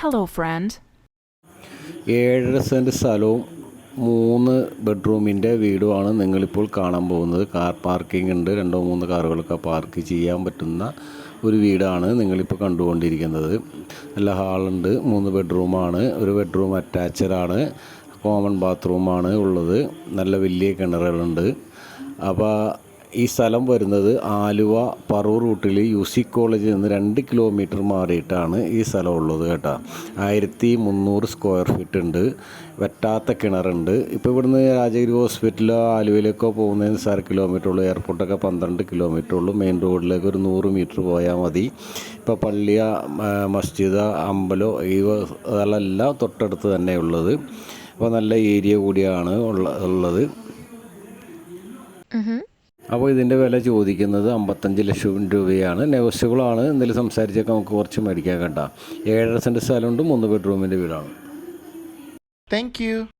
Hello, friend. 7.5 cent സ്ഥലവും 3 ബെഡ്റൂമിൻ്റെ വീടുമാണ് നിങ്ങളിപ്പോൾ കാണാൻ പോകുന്നത്. കാർ പാർക്കിംഗ് ഉണ്ട്. 2-3 കാറുകളൊക്കെ പാർക്ക് ചെയ്യാൻ പറ്റുന്ന ഒരു വീടാണ് നിങ്ങളിപ്പോൾ കണ്ടുകൊണ്ടിരിക്കുന്നത്. നല്ല ഹാളുണ്ട്. 3 ബെഡ്റൂമാണ്. ഒരു ബെഡ്റൂം അറ്റാച്ചഡാണ്. കോമൺ ബാത്റൂമാണ് ഉള്ളത്. നല്ല വലിയ കിണറുകളുണ്ട്. അപ്പോൾ ഈ സ്ഥലം വരുന്നത് ആലുവ പറവൂർ റൂട്ടിൽ UC കോളേജിൽ നിന്ന് 2 കിലോമീറ്റർ മാറിയിട്ടാണ് ഈ സ്ഥലം ഉള്ളത് കേട്ടോ. 1300 സ്ക്വയർ ഫീറ്റ് ഉണ്ട്. വറ്റാത്ത കിണറുണ്ട്. ഇപ്പോൾ ഇവിടുന്ന് രാജഗിരി ഹോസ്പിറ്റലോ ആലുവയിലേക്കോ പോകുന്നതിന് 6 കിലോമീറ്റർ ഉള്ളൂ. എയർപോർട്ടൊക്കെ 12 കിലോമീറ്റർ ഉള്ളൂ. മെയിൻ റോഡിലേക്ക് ഒരു 100 മീറ്റർ പോയാൽ മതി. ഇപ്പോൾ പള്ളിയ മസ്ജിദ് അമ്പലം ഈ സ്ഥലമെല്ലാം തൊട്ടടുത്ത് തന്നെ ഉള്ളത്. അപ്പോൾ നല്ല ഏരിയ കൂടിയാണ് ഉള്ളത്. അപ്പോൾ ഇതിൻ്റെ വില ചോദിക്കുന്നത് 55 ലക്ഷം രൂപയാണ്. നെഗോഷ്യബിളാണ്. എന്തെങ്കിലും സംസാരിച്ചൊക്കെ നമുക്ക് കുറച്ച് മേടിക്കാൻ കേട്ടോ. 7.5 സെൻറ്റ് സ്ഥലമുണ്ട്. 3 ബെഡ്റൂമിൻ്റെ വീടാണ്. Thank you.